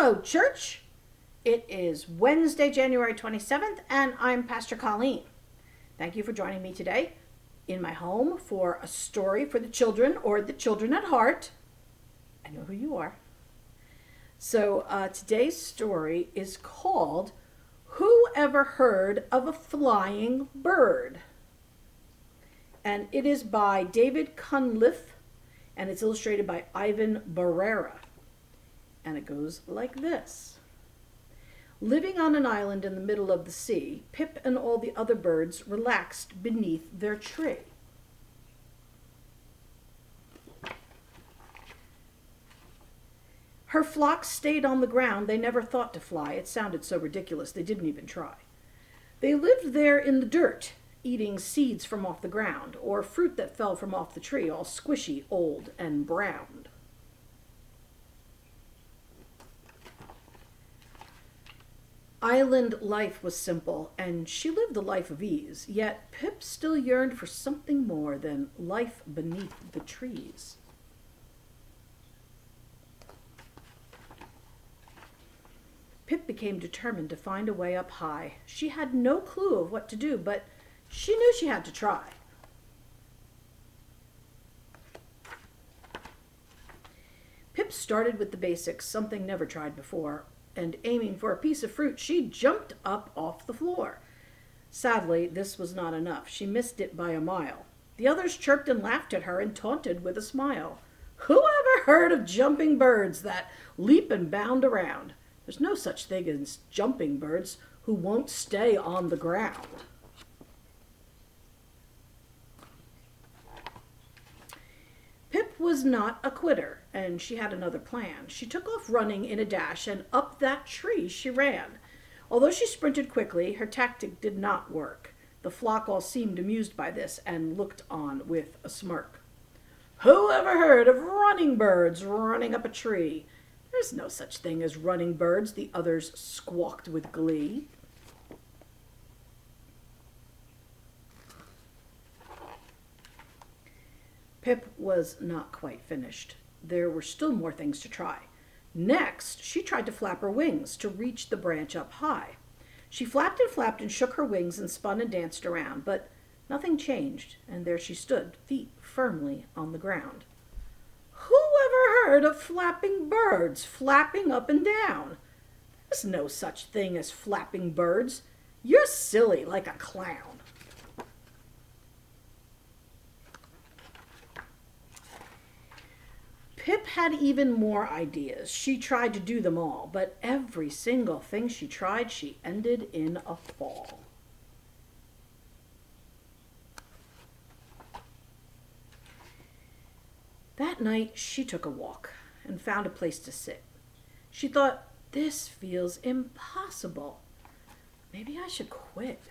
Hello, church. It is Wednesday, January 27th, and I'm Pastor Colleen. Thank you for joining me today in my home for a story for the children or the children at heart. I know who you are. So today's story is called Who Ever Heard of a Flying Bird? And it is by David Cunliffe, and it's illustrated by Ivan Barrera. And it goes like this. Living on an island in the middle of the sea, Pip and all the other birds relaxed beneath their tree. Her flock stayed on the ground. They never thought to fly. It sounded so ridiculous they didn't even try. They lived there in the dirt, eating seeds from off the ground, or fruit that fell from off the tree, all squishy, old, and browned. Island life was simple, and she lived a life of ease, yet Pip still yearned for something more than life beneath the trees. Pip became determined to find a way up high. She had no clue of what to do, but she knew she had to try. Pip started with the basics, something never tried before, and aiming for a piece of fruit, she jumped up off the floor. Sadly, this was not enough. She missed it by a mile. The others chirped and laughed at her and taunted with a smile. Who ever heard of jumping birds that leap and bound around? There's no such thing as jumping birds who won't stay on the ground. Pip was not a quitter, and she had another plan. She took off running in a dash, and up that tree she ran. Although she sprinted quickly, her tactic did not work. The flock all seemed amused by this and looked on with a smirk. Who ever heard of running birds running up a tree? There's no such thing as running birds, the others squawked with glee. Pip was not quite finished. There were still more things to try. Next, she tried to flap her wings to reach the branch up high. She flapped and shook her wings and spun and danced around, but nothing changed, and there she stood, feet firmly on the ground. Who ever heard of flapping birds flapping up and down? There's no such thing as flapping birds. You're silly like a clown. Pip had even more ideas. She tried to do them all, but every single thing she tried, she ended in a fall. That night, she took a walk and found a place to sit. She thought, this feels impossible. Maybe I should quit.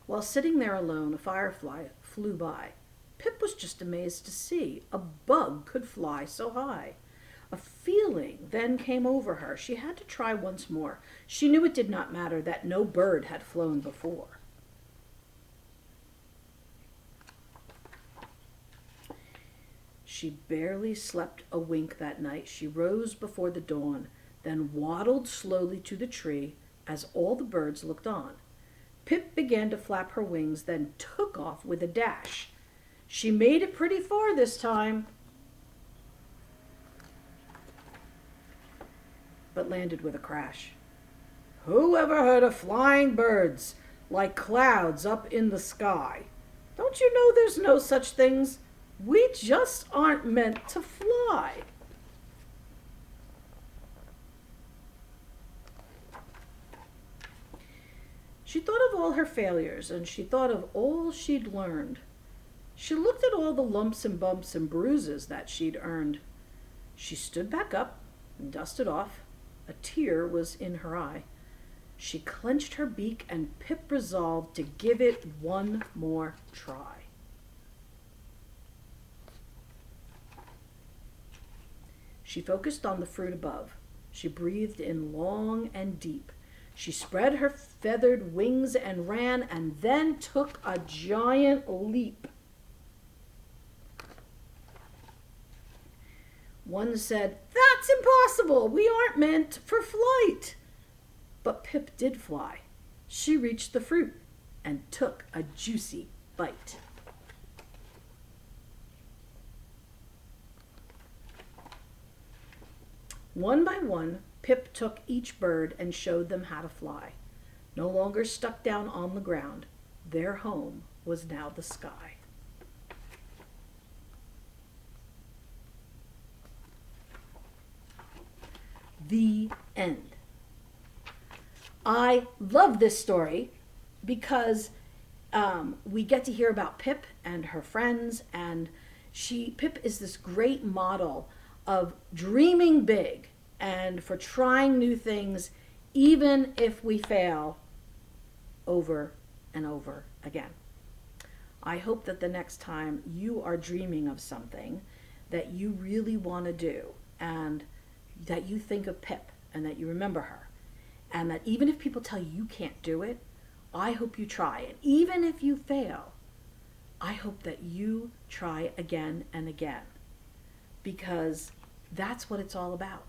While sitting there alone, a firefly flew by. Pip was just amazed to see a bug could fly so high. A feeling then came over her. She had to try once more. She knew it did not matter that no bird had flown before. She barely slept a wink that night. She rose before the dawn, then waddled slowly to the tree as all the birds looked on. Pip began to flap her wings, then took off with a dash. She made it pretty far this time, but landed with a crash. Who ever heard of flying birds like clouds up in the sky? Don't you know there's no such things? We just aren't meant to fly. She thought of all her failures, and she thought of all she'd learned. She looked at all the lumps and bumps and bruises that she'd earned. She stood back up and dusted off. A tear was in her eye. She clenched her beak, and Pip resolved to give it one more try. She focused on the fruit above. She breathed in long and deep. She spread her feathered wings and ran, and then took a giant leap. One said, "That's impossible. We aren't meant for flight." But Pip did fly. She reached the fruit and took a juicy bite. One by one, Pip took each bird and showed them how to fly. No longer stuck down on the ground, their home was now the sky. The end. I love this story because we get to hear about Pip and her friends, and Pip is this great model of dreaming big and for trying new things, even if we fail over and over again. I hope that the next time you are dreaming of something that you really want to do, and that you think of Pip and that you remember her, and that even if people tell you can't do it, I hope you try. And even if you fail, I hope that you try again and again, because that's what it's all about.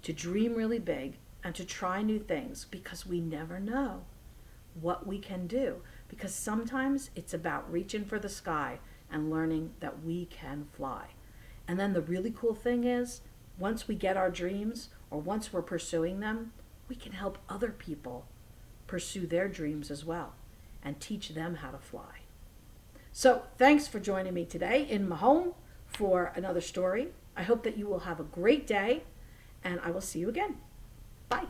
To dream really big and to try new things, because we never know what we can do. Because sometimes it's about reaching for the sky and learning that we can fly. And then the really cool thing is, once we get our dreams, or once we're pursuing them, we can help other people pursue their dreams as well and teach them how to fly. So thanks for joining me today in my home for another story. I hope that you will have a great day, and I will see you again. Bye.